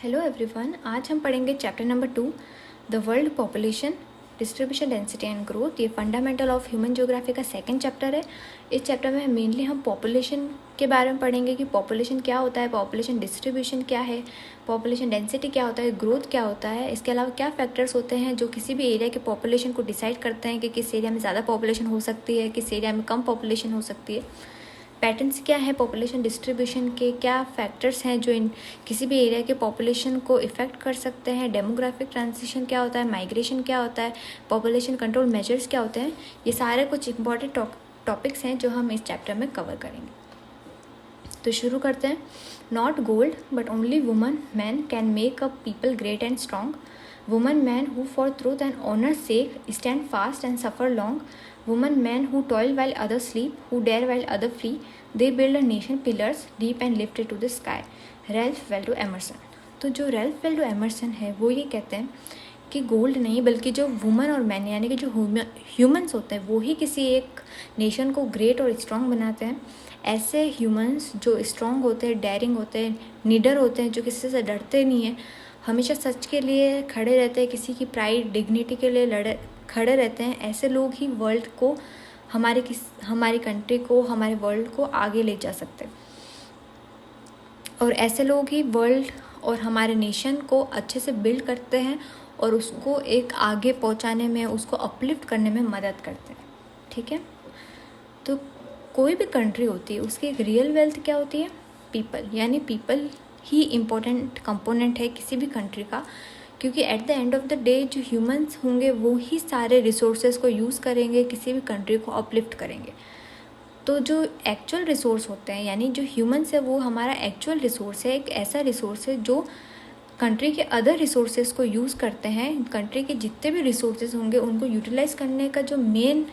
Hello everyone, आज हम पढ़ेंगे chapter number 2 the world population distribution density and growth. ये फंडामेंटल ऑफ ह्यूमन ज्योग्राफी का सेकंड चैप्टर है। इस चैप्टर में मेनली हम पॉपुलेशन के बारे में पढ़ेंगे कि पॉपुलेशन क्या होता है, पॉपुलेशन डिस्ट्रीब्यूशन क्या है, पॉपुलेशन डेंसिटी क्या होता है, ग्रोथ क्या होता है, इसके अलावा क्या फैक्टर्स होते हैं जो किसी भी एरिया के पॉपुलेशन को डिसाइड करते हैं कि किस एरिया में ज़्यादा पॉपुलेशन हो सकती है, किस एरिया में कम पॉपुलेशन हो सकती है। पैटर्न्स क्या है पॉपुलेशन डिस्ट्रीब्यूशन के, क्या फैक्टर्स हैं जो इन किसी भी एरिया के पॉपुलेशन को इफ़ेक्ट कर सकते हैं, डेमोग्राफिक ट्रांजिशन क्या होता है, माइग्रेशन क्या होता है, पॉपुलेशन कंट्रोल मेजर्स क्या होते हैं। ये सारे कुछ इंपॉर्टेंट टॉपिक्स हैं जो हम इस चैप्टर में कवर करेंगे। तो शुरू करते हैं। Not gold but only woman man can make a people great and strong. Woman man who for truth and honour sake stand fast and suffer long. Women men who toil while others sleep, who dare while others flee, they build a nation pillars deep and lift it to the sky. Ralph Waldo Emerson। तो जो Ralph Veldo Emerson है वो ये कहते हैं कि gold नहीं बल्कि जो वुमन और मैन यानी कि जो ह्यूमंस होते हैं वो ही किसी एक नेशन को ग्रेट और स्ट्रॉन्ग बनाते हैं। ऐसे ह्यूमंस जो स्ट्रॉन्ग होते हैं, डेयरिंग होते हैं, निडर होते हैं, जो किसी से डरते नहीं हैं, हमेशा सच के लिए खड़े रहते हैं, किसी की प्राइड डिग्निटी के लिए खड़े रहते हैं, ऐसे लोग ही वर्ल्ड को हमारी कंट्री को, हमारे वर्ल्ड को आगे ले जा सकते हैं। और ऐसे लोग ही वर्ल्ड और हमारे नेशन को अच्छे से बिल्ड करते हैं और उसको एक आगे पहुंचाने में, उसको अपलिफ्ट करने में मदद करते हैं। ठीक है, तो कोई भी कंट्री होती है उसकी एक रियल वेल्थ क्या होती है? पीपल, यानी पीपल ही इम्पोर्टेंट कंपोनेंट है किसी भी कंट्री का, क्योंकि at the end of the day जो ह्यूमंस होंगे वो ही सारे रिसोर्सेज को यूज़ करेंगे, किसी भी कंट्री को अपलिफ्ट करेंगे। तो जो एक्चुअल रिसोर्स होते हैं यानी जो ह्यूमंस है वो हमारा एक्चुअल रिसोर्स है, एक ऐसा रिसोर्स है जो कंट्री के अदर रिसोर्सेज को यूज़ करते हैं। कंट्री के जितने भी रिसोर्सेज होंगे उनको यूटिलाइज करने का जो मेन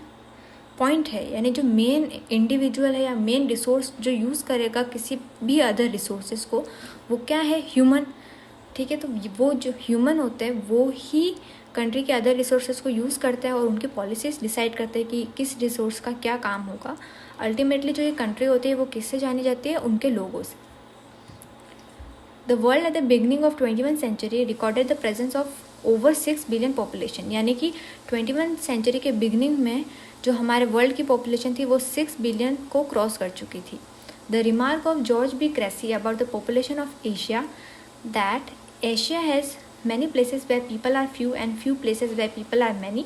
पॉइंट है, यानी जो मेन इंडिविजुअल है या मेन रिसोर्स जो यूज़ करेगा किसी भी अदर रिसोर्सेज को, वो क्या है? ह्यूमन। ठीक है, तो वो जो ह्यूमन होते हैं वो ही कंट्री के अदर रिसोर्सेज को यूज़ करते हैं और उनकी पॉलिसीज डिसाइड करते हैं कि किस रिसोर्स का क्या काम होगा। अल्टीमेटली जो ये कंट्री होती है वो किससे जानी जाती है? उनके लोगों से। The world at the beginning of 21वीं century recorded the presence of over 6 billion population, यानी कि 21वीं सेंचुरी के बिगनिंग में जो हमारे वर्ल्ड की पॉपुलेशन थी वो 6 बिलियन को क्रॉस कर चुकी थी। The remark of George B Cressey about the population of Asia that Asia has many places where people are few and few places where people are many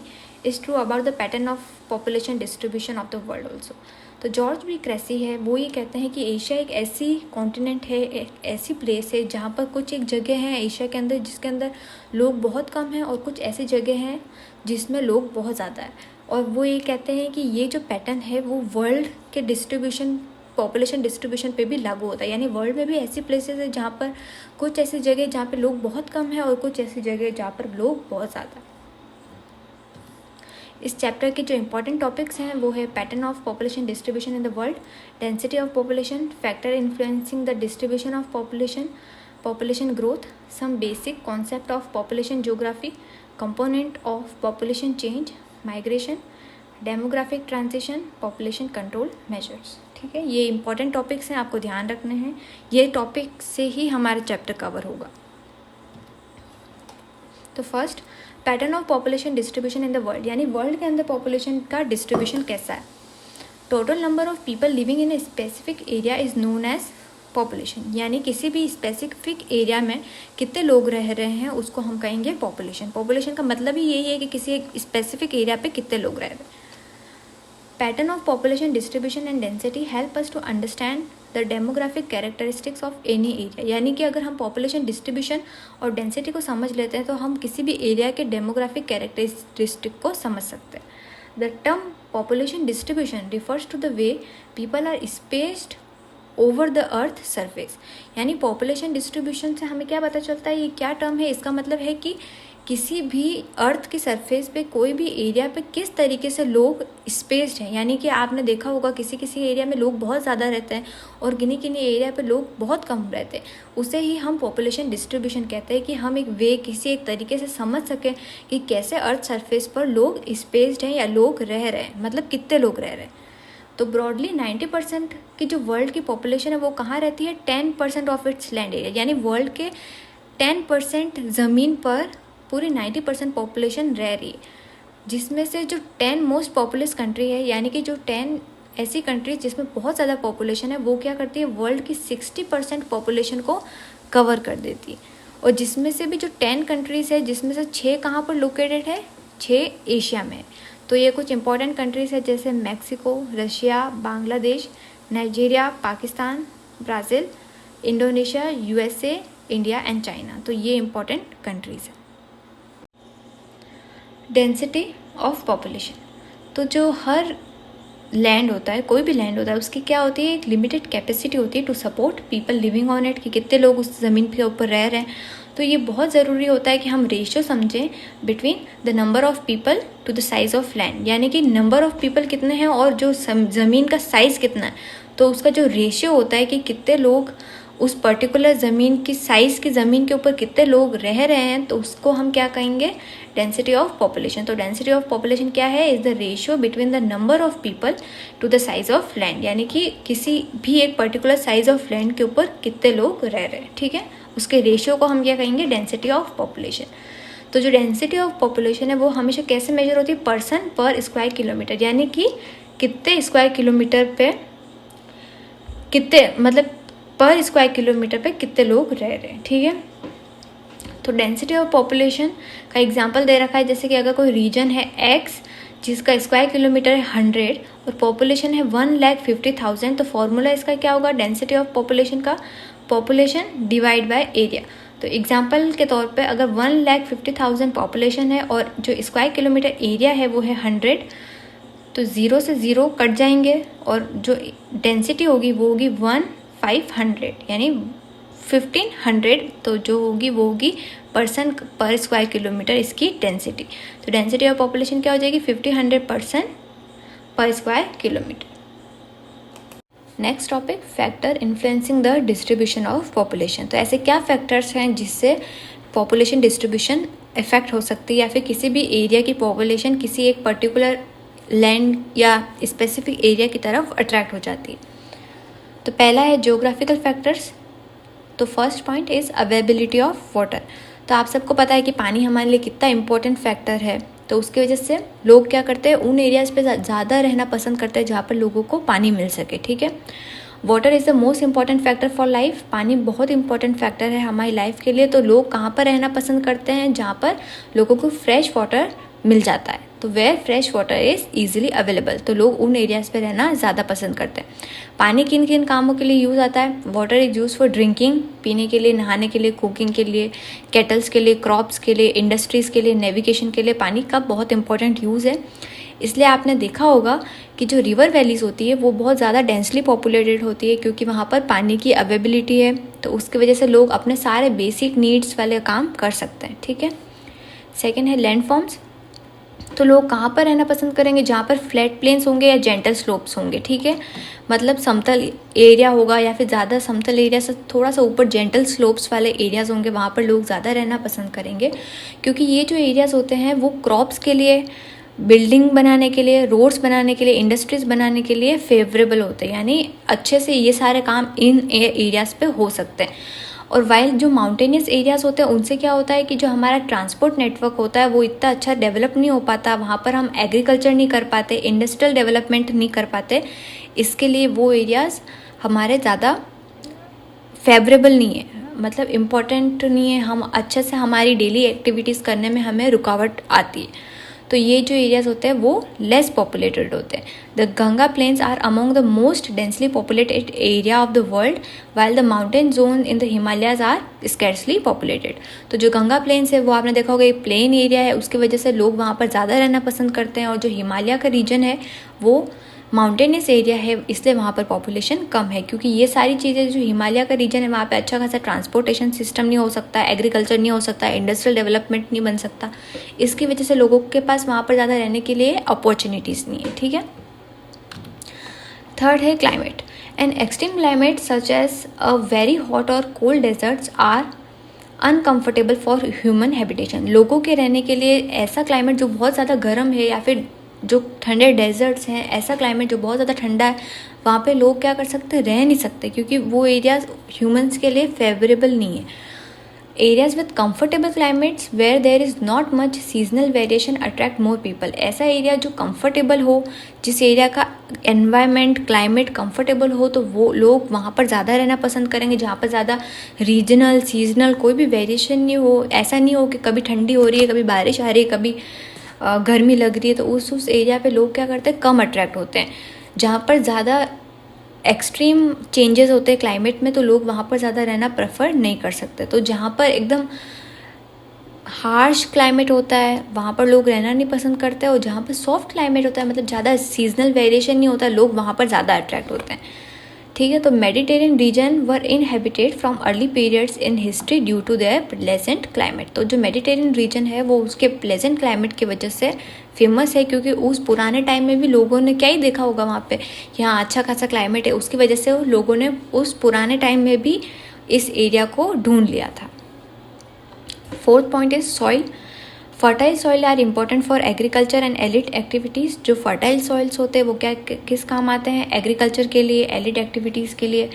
is true about the pattern of population distribution of the world also। तो George B cracy है वो ये कहते हैं कि Asia एक ऐसी continent है, एक ऐसी प्लेस है जहाँ पर कुछ एक जगह है एशिया के अंदर जिसके अंदर लोग बहुत कम हैं और कुछ ऐसी जगह हैं जिसमें लोग बहुत ज़्यादा है। और वो ये कहते हैं कि ये जो पैटर्न है वो वर्ल्ड के डिस्ट्रीब्यूशन, पॉपुलेशन डिस्ट्रीब्यूशन पे भी लागू होता है। यानी वर्ल्ड में भी ऐसी प्लेसेस है जहाँ पर कुछ ऐसी जगह जहाँ पे लोग बहुत कम है और कुछ ऐसी जगह जहाँ पर लोग बहुत ज़्यादा है। इस चैप्टर के जो इंपॉर्टेंट टॉपिक्स हैं वो है pattern of population distribution in the world, density of population, factor influencing the distribution of population, population growth, some basic concept of population geography, component of population change, migration, demographic transition, population control measures. ठीक है, ये important topics हैं, आपको ध्यान रखने हैं। ये topic से ही हमारा चैप्टर कवर होगा। तो first, pattern of population distribution in the world, यानी वर्ल्ड के अंदर पॉपुलेशन का डिस्ट्रीब्यूशन कैसा है। Total number of people living in a specific area is known as population, यानी किसी भी स्पेसिफिक एरिया में कितने लोग रह रहे हैं उसको हम कहेंगे पॉपुलेशन। पॉपुलेशन का मतलब ही यही है कि किसी एक स्पेसिफिक एरिया पे कितने लोग रह रहे हैं। Pattern of population distribution and density help us to understand the demographic characteristics of any area, यानी कि अगर हम population distribution और density को समझ लेते हैं तो हम किसी भी एरिया के demographic characteristic को समझ सकते हैं। The term population distribution refers to the way people are spaced over the earth surface, यानी population distribution से हमें क्या पता चलता है, ये क्या टर्म है? इसका मतलब है कि किसी भी अर्थ की सरफेस पे कोई भी एरिया पे किस तरीके से लोग स्पेस्ड हैं। यानी कि आपने देखा होगा किसी किसी एरिया में लोग बहुत ज़्यादा रहते हैं और किन्हीं किन्हीं एरिया पे लोग बहुत कम रहते हैं। उसे ही हम पॉपुलेशन डिस्ट्रीब्यूशन कहते हैं कि हम एक किसी एक तरीके से समझ सकें कि कैसे अर्थ सरफेस पर लोग स्पेस्ड हैं या लोग रह रहे हैं, मतलब कितने लोग रह रहे हैं। तो ब्रॉडली 90% की जो वर्ल्ड की पॉपुलेशन है वो कहाँ रहती है? 10% ऑफ इट्स लैंड एरिया, यानी वर्ल्ड के 10% ज़मीन पर पूरी 90% पॉपुलेशन रह रही है, जिसमें से जो 10 मोस्ट पॉपुलस कंट्री है, यानी कि जो 10 ऐसी कंट्रीज जिसमें बहुत ज़्यादा पॉपुलेशन है, वो क्या करती है, वर्ल्ड की 60% पॉपुलेशन को कवर कर देती है। और जिसमें से भी जो 10 कंट्रीज़ है, जिसमें से 6 कहाँ पर लोकेटेड है, 6 एशिया में है। तो ये कुछ इंपॉर्टेंट कंट्रीज़ है जैसे Mexico, Russia, Bangladesh, Nigeria, Pakistan, Brazil, Indonesia, USA, India and China. तो ये इंपॉर्टेंट कंट्रीज़ है। डेंसिटी ऑफ पॉपुलेशन, तो जो हर लैंड होता है, कोई भी लैंड होता है, उसकी क्या होती है, एक लिमिटेड कैपेसिटी होती है to support people living on it, कि कितने लोग उस ज़मीन के ऊपर रह रहे हैं। तो ये बहुत ज़रूरी होता है कि हम रेशियो समझें between the number of people to the size of land, यानी कि नंबर ऑफ पीपल कितने हैं और जो ज़मीन का साइज़ कितना है, तो उसका जो रेशियो होता है कि कितने लोग उस पर्टिकुलर ज़मीन की साइज़ की ज़मीन के ऊपर कितने लोग रह रहे हैं, तो उसको हम क्या कहेंगे, डेंसिटी ऑफ पॉपुलेशन। तो डेंसिटी ऑफ पॉपुलेशन क्या है, is the ratio between the number of people to the size of land, यानी कि किसी भी एक पर्टिकुलर साइज़ ऑफ लैंड के ऊपर कितने लोग रह रहे हैं, ठीक है, उसके रेशियो को हम क्या कहेंगे, डेंसिटी ऑफ पॉपुलेशन। तो जो डेंसिटी ऑफ पॉपुलेशन है वो हमेशा कैसे मेजर होती है, पर्सन पर स्क्वायर किलोमीटर, यानी कि कितने स्क्वायर किलोमीटर पे कितने, मतलब पर स्क्वायर किलोमीटर पे कितने लोग रह रहे हैं, ठीक है। तो डेंसिटी ऑफ पॉपुलेशन का एग्जांपल दे रखा है, जैसे कि अगर कोई रीजन है एक्स जिसका स्क्वायर किलोमीटर है 100 और पॉपुलेशन है 1,50,000, तो फॉर्मूला इसका क्या होगा, डेंसिटी ऑफ पॉपुलेशन का, पॉपुलेशन डिवाइड बाय एरिया। तो एग्जांपल के तौर पे अगर 1,50,000 पॉपुलेशन है और जो स्क्वायर किलोमीटर एरिया है वो है 100, तो 0 से 0 कट जाएंगे और जो डेंसिटी होगी वो होगी 1,500, यानी 1,500, तो जो होगी वो होगी पर्सन पर स्क्वायर किलोमीटर इसकी डेंसिटी। तो डेंसिटी ऑफ पॉपुलेशन क्या हो जाएगी, 1,500 पर्सन पर square kilometre. Next topic, factor influencing the distribution of population. तो ऐसे क्या फैक्टर्स हैं जिससे पॉपुलेशन डिस्ट्रीब्यूशन इफेक्ट हो सकती है, या फिर किसी भी एरिया की पॉपुलेशन किसी एक पर्टिकुलर लैंड या स्पेसिफिक एरिया की तरफ अट्रैक्ट हो जाती है। तो पहला है ज्योग्राफिकल फैक्टर्स। तो first point is availability of water. तो आप सबको पता है कि पानी हमारे लिए कितना इम्पोर्टेंट फैक्टर है, तो उसकी वजह से लोग क्या करते हैं, उन एरियाज़ पे ज़्यादा रहना पसंद करते हैं जहाँ पर लोगों को पानी मिल सके, ठीक है। Water is the most important factor for life. पानी बहुत इंपॉर्टेंट फैक्टर है हमारी लाइफ के लिए। तो लोग कहाँ पर रहना पसंद करते हैं, जहाँ पर लोगों को फ्रेश वाटर मिल जाता है। तो where fresh water is easily available, तो लोग उन एरियाज़ पे रहना ज़्यादा पसंद करते हैं। पानी किन किन कामों के लिए यूज़ आता है, water is use for drinking, पीने के लिए, नहाने के लिए, कुकिंग के लिए, केटल्स के लिए, क्रॉप्स के लिए, इंडस्ट्रीज़ के लिए, नेविगेशन के लिए पानी का बहुत इंपॉर्टेंट यूज़ है। इसलिए आपने देखा होगा कि जो रिवर वैलीज़ होती है वो बहुत ज़्यादा डेंसली पॉपुलेटेड होती है, क्योंकि वहाँ पर पानी की अवेलेबिलिटी है, तो उसकी वजह से लोग अपने सारे बेसिक नीड्स वाले काम कर सकते हैं, ठीक है। सेकेंड है लैंड फॉर्म्स। तो लोग कहाँ पर रहना पसंद करेंगे, जहाँ पर फ्लैट प्लेन्स होंगे या जेंटल स्लोप्स होंगे, ठीक है, मतलब समतल एरिया होगा या फिर ज़्यादा समतल एरिया से थोड़ा सा ऊपर जेंटल स्लोप्स वाले एरियाज़ होंगे, वहाँ पर लोग ज़्यादा रहना पसंद करेंगे, क्योंकि ये जो एरियाज़ होते हैं वो क्रॉप्स के लिए, बिल्डिंग बनाने के लिए, रोड्स बनाने के लिए, इंडस्ट्रीज़ बनाने के लिए फेवरेबल होते हैं, यानी अच्छे से ये सारे काम इन एरियाज़ पे हो सकते हैं। और वाइल जो माउंटेनियस एरियाज़ होते हैं उनसे क्या होता है कि जो हमारा ट्रांसपोर्ट नेटवर्क होता है वो इतना अच्छा डेवलप नहीं हो पाता, वहाँ पर हम एग्रीकल्चर नहीं कर पाते, इंडस्ट्रियल डेवलपमेंट नहीं कर पाते, इसके लिए वो एरियाज़ हमारे ज़्यादा फेवरेबल नहीं है, मतलब इम्पॉर्टेंट नहीं है, हम अच्छे से हमारी डेली एक्टिविटीज़ करने में हमें रुकावट आती है। तो ये जो एरियाज़ होते हैं वो लेस पॉपुलेटेड होते हैं। The Ganga plains are among the most densely populated area of the world, while the mountain zone in the Himalayas are scarcely populated. तो जो गंगा प्लेन्स है वो आपने देखा होगा एक प्लेन एरिया है, उसकी वजह से लोग वहाँ पर ज़्यादा रहना पसंद करते हैं, और जो हिमालय का रीजन है वो माउंटेनियस एरिया है, इसलिए वहाँ पर पॉपुलेशन कम है, क्योंकि ये सारी चीज़ें जो हिमालय का रीजन है वहाँ पे अच्छा खासा ट्रांसपोर्टेशन सिस्टम नहीं हो सकता, एग्रीकल्चर नहीं हो सकता, इंडस्ट्रियल डेवलपमेंट नहीं बन सकता, इसकी वजह से लोगों के पास वहाँ पर ज़्यादा रहने के लिए अपॉर्चुनिटीज़ नहीं है, ठीक है। थर्ड है climate. And extreme climate such as a very hot or cold deserts are uncomfortable for human habitation. लोगों के रहने के लिए ऐसा क्लाइमेट जो बहुत ज़्यादा गर्म है, या फिर जो ठंडे डेजर्ट्स हैं, ऐसा क्लाइमेट जो बहुत ज़्यादा ठंडा है, वहाँ पे लोग क्या कर सकते, रह नहीं सकते, क्योंकि वो एरियाज ह्यूमंस के लिए फेवरेबल नहीं है। Areas with comfortable climates where there is not much seasonal variation attract more people. ऐसा एरिया जो कंफर्टेबल हो, जिस एरिया का एनवायरनमेंट क्लाइमेट कंफर्टेबल हो, तो वो लोग वहाँ पर ज़्यादा रहना पसंद करेंगे। जहाँ पर ज़्यादा रीजनल सीजनल कोई भी वेरिएशन नहीं हो, ऐसा नहीं हो कि कभी ठंडी हो रही है, कभी बारिश आ रही है, कभी गर्मी लग रही है, तो उस एरिया पे लोग क्या करते हैं, कम अट्रैक्ट होते हैं। जहाँ पर ज़्यादा एक्सट्रीम चेंजेस होते हैं क्लाइमेट में, तो लोग वहाँ पर ज़्यादा रहना प्रेफर नहीं कर सकते। तो जहाँ पर एकदम हार्श क्लाइमेट होता है वहाँ पर लोग रहना नहीं पसंद करते, और जहाँ पर सॉफ्ट क्लाइमेट होता है, मतलब ज़्यादा सीजनल वेरिएशन नहीं होता, लोग वहाँ पर ज़्यादा अट्रैक्ट होते हैं। ठीक है, तो Mediterranean region were inhabited from early periods in history due to their pleasant climate. तो जो मेडिटेरियन रीजन है वो उसके प्लेजेंट क्लाइमेट की वजह से फेमस है, क्योंकि उस पुराने टाइम में भी लोगों ने क्या ही देखा होगा वहाँ पे, यहाँ अच्छा खासा क्लाइमेट है, उसकी वजह से लोगों ने उस पुराने टाइम में भी इस एरिया को ढूंढ लिया था। Fourth point is soil. Fertile soil are important for agriculture and allied activities. जो फर्टाइल सॉइल्स होते हैं वो क्या किस काम आते हैं, एग्रीकल्चर के लिए, एलिड एक्टिविटीज़ के लिए।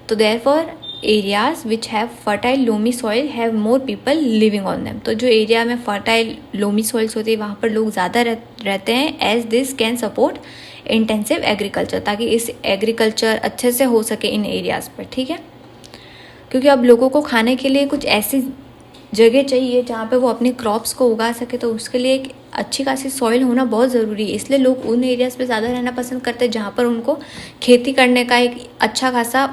तो therefore areas which have fertile loamy soil have more people living on them. तो जो एरिया में फर्टाइल लोमी सॉइल्स होती है वहाँ पर लोग ज़्यादा रहते हैं, as this can support intensive agriculture, ताकि इस एग्रीकल्चर अच्छे से हो सके इन एरियाज़ पर। ठीक है, क्योंकि अब लोगों को खाने के लिए कुछ ऐसी जगह चाहिए जहाँ पे वो अपनी क्रॉप्स को उगा सके, तो उसके लिए एक अच्छी खासी सॉइल होना बहुत ज़रूरी है। इसलिए लोग उन एरियाज़ पे ज़्यादा रहना पसंद करते हैं जहाँ पर उनको खेती करने का एक अच्छा खासा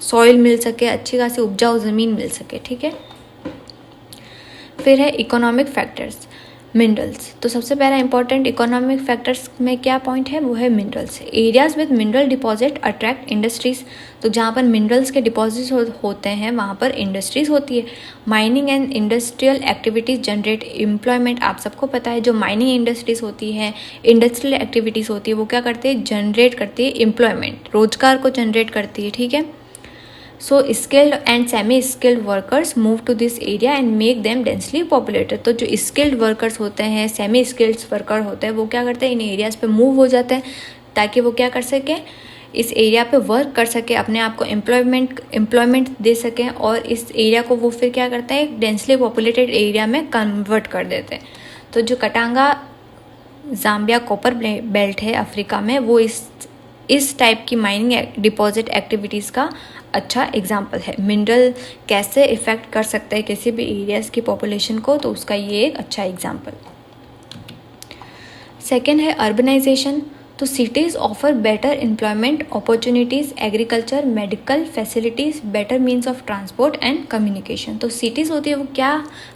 सॉइल मिल सके, अच्छी खासी उपजाऊ ज़मीन मिल सके। ठीक है, फिर है इकोनॉमिक फैक्टर्स, मिनरल्स। तो सबसे पहला इंपॉर्टेंट इकोनॉमिक फैक्टर्स में क्या पॉइंट है, वो है minerals. Areas with mineral deposit attract industries. तो जहाँ पर मिनरल्स के डिपॉजिट होते हैं वहाँ पर इंडस्ट्रीज होती है। Mining and industrial activities generate employment. आप सबको पता है जो माइनिंग इंडस्ट्रीज होती हैं, इंडस्ट्रियल एक्टिविटीज़ होती है, वो क्या करती है, जनरेट करती है एम्प्लॉयमेंट, रोजगार को जनरेट करती है। ठीक है, so skilled and semi skilled workers move to this area and make them densely populated. तो जो स्किल्ड वर्कर्स होते हैं, सेमी स्किल्ड वर्कर होते हैं, वो क्या करते हैं, इन एरियाज़ पे मूव हो जाते हैं ताकि वो क्या कर सकें, इस एरिया पे वर्क कर सके, अपने आप को एम्प्लॉयमेंट दे सकें, और इस एरिया को वो फिर क्या करते हैं, एक डेंसली पॉपुलेटेड एरिया में कन्वर्ट कर देते हैं। तो जो कटांगा जाम्बिया कॉपर बेल्ट है अफ्रीका में, वो इस टाइप की माइनिंग डिपॉजिट एक्टिविटीज़ का अच्छा एग्जाम्पल है। मिनरल कैसे इफ़ेक्ट कर सकते हैं किसी भी एरियाज़ की पॉपुलेशन को, तो उसका ये एक अच्छा एग्जाम्पल। सेकेंड है अर्बनाइजेशन। तो cities offer better employment opportunities, agriculture, medical facilities, better means of transport and communication. तो सिटीज़ होती है वो क्या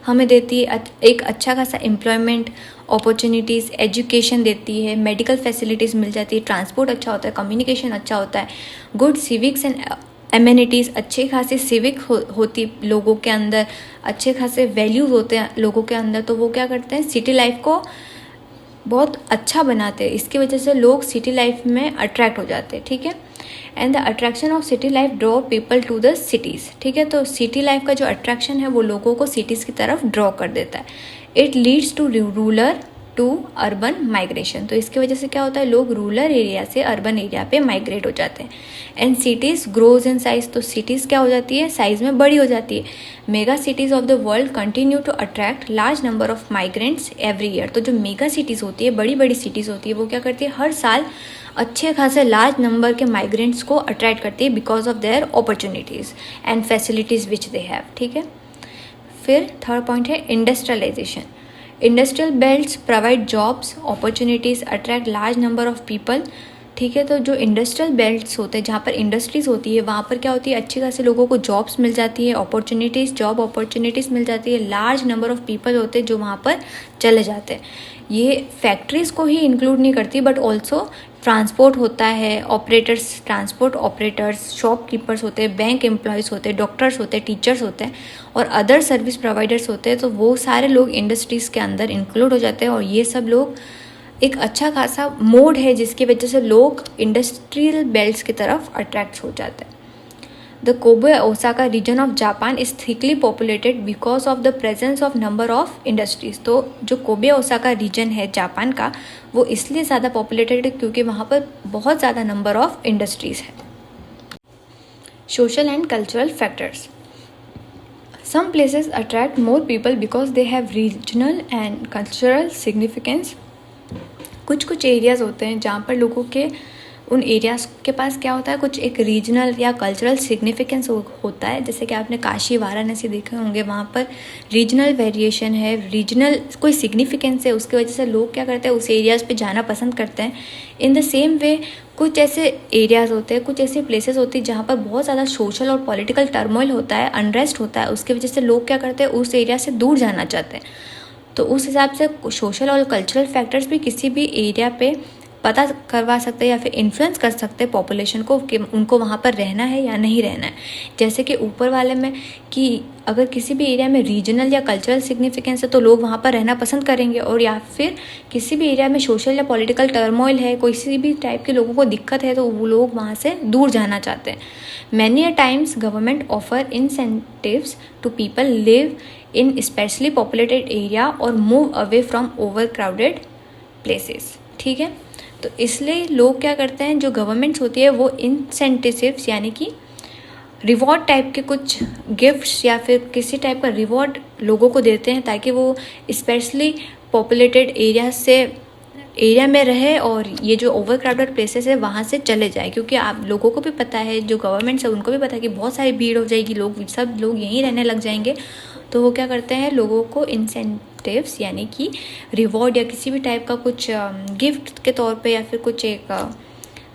हमें देती है, एक अच्छा खासा एम्प्लॉयमेंट अपॉर्चुनिटीज़, एजुकेशन देती है, मेडिकल फैसिलिटीज़ मिल जाती है, ट्रांसपोर्ट अच्छा होता है, कम्युनिकेशन अच्छा होता है, गुड सिविक्स एंड एमेनिटीज़, अच्छे खासे सिविक होती लोगों के अंदर, अच्छे खासे वैल्यूज़ होते हैं लोगों के अंदर। तो वो क्या करते हैं, सिटी लाइफ को बहुत अच्छा बनाते हैं। इसकी वजह से लोग सिटी लाइफ में अट्रैक्ट हो जाते हैं। ठीक है, and the attraction of city life draw people to the cities. ठीक है, तो सिटी लाइफ का जो अट्रैक्शन है वो लोगों को सिटीज़ की तरफ ड्रॉ कर देता है। It leads to rural to urban migration. तो इसकी वजह से क्या होता है, लोग रूरल एरिया से अर्बन एरिया पे माइग्रेट हो जाते हैं। And cities grows in size. तो सिटीज़ क्या हो जाती है, साइज़ में बड़ी हो जाती है। Mega cities of the world continue to attract large number of migrants every year. तो जो मेगा सिटीज़ होती है, बड़ी बड़ी सिटीज़ होती है, वो क्या करती है, हर साल अच्छे खासे लार्ज नंबर के माइग्रेंट्स को अट्रैक्ट करती है because of their opportunities and facilities which they have. ठीक है, फिर थर्ड पॉइंट है industrialization. Industrial belts provide jobs opportunities, attract large number of people. ठीक है, तो जो इंडस्ट्रियल बेल्ट्स होते हैं, जहाँ पर इंडस्ट्रीज़ होती है, वहाँ पर क्या होती है, अच्छी खासी लोगों को जॉब्स मिल जाती है, जॉब अपॉर्चुनिटीज़ मिल जाती है, लार्ज नंबर ऑफ पीपल होते हैं जो वहाँ पर चले जाते हैं। ये फैक्ट्रीज़ को ही इंक्लूड नहीं करती, बट ऑल्सो ट्रांसपोर्ट होता है, ऑपरेटर्स, ट्रांसपोर्ट ऑपरेटर्स, शॉपकीपर्स होते हैं, बैंक एम्प्लॉयज़ होते हैं, डॉक्टर्स होते हैं, टीचर्स होते हैं, और अदर सर्विस प्रोवाइडर्स होते हैं। तो वो सारे लोग इंडस्ट्रीज़ के अंदर इंक्लूड हो जाते हैं, और ये सब लोग एक अच्छा खासा मोड है जिसकी वजह से लोग इंडस्ट्रियल बेल्ट्स की तरफ अट्रैक्ट हो जाते हैं। The Kobe Osaka region of Japan is thickly populated because of the presence of number of industries. तो जो कोबे ओसाका रीजन है जापान का, वो इसलिए ज़्यादा पॉपुलेटेड है क्योंकि वहाँ पर बहुत ज़्यादा नंबर ऑफ इंडस्ट्रीज़ है। Social and cultural factors. Some places attract more people because they have regional and cultural significance. कुछ एरियाज़ होते हैं जहाँ पर लोगों के उन एरियाज़ के पास क्या होता है, कुछ एक रीजनल या कल्चरल सिग्निफिकेंस होता है. जैसे कि आपने काशी वाराणसी देखे होंगे, वहाँ पर रीजनल वेरिएशन है, रीजनल कोई सिग्निफिकेंस है, उसकी वजह से लोग क्या करते हैं, उस एरियाज़ पे जाना पसंद करते हैं. इन द सेम वे कुछ ऐसे एरियाज़ होते हैं, कुछ ऐसे प्लेसेस होती है जहाँ पर बहुत ज़्यादा सोशल और पॉलिटिकल टर्मोइल होता है, अनरेस्ट होता है. उसकी वजह से लोग क्या करते हैं, उस एरिया से दूर जाना चाहते हैं. तो उस हिसाब से सोशल और कल्चरल फैक्टर्स भी किसी भी एरिया पे पता करवा सकते हैं या फिर इन्फ्लुएंस कर सकते हैं पॉपुलेशन को कि उनको वहाँ पर रहना है या नहीं रहना है. जैसे कि ऊपर वाले में कि अगर किसी भी एरिया में रीजनल या कल्चरल सिग्निफिकेंस है तो लोग वहाँ पर रहना पसंद करेंगे, और या फिर किसी भी एरिया में सोशल या पॉलिटिकल टर्मोइल है, किसी भी टाइप के लोगों को दिक्कत है, तो वो लोग वहाँ से दूर जाना चाहते हैं. Many a times government offer incentives to people live in specially populated area और move away from overcrowded places. ठीक है, तो इसलिए लोग क्या करते हैं, जो गवर्नमेंट्स होती है वो इंसेंटिव्स यानी कि रिवॉर्ड टाइप के कुछ गिफ्ट्स या फिर किसी टाइप का रिवॉर्ड लोगों को देते हैं ताकि वो स्पेशली पॉपुलेटेड एरिया में रहे और ये जो ओवर क्राउडेड प्लेसेस है वहाँ से चले जाए. क्योंकि आप लोगों को भी पता है, जो गवर्नमेंट्स है उनको भी पता है कि बहुत सारी भीड़ हो जाएगी, सब लोग यहीं रहने लग जाएंगे. तो वो क्या करते हैं, लोगों को इंसेंटिव्स यानी कि रिवॉर्ड या किसी भी टाइप का कुछ गिफ्ट के तौर पे या फिर कुछ एक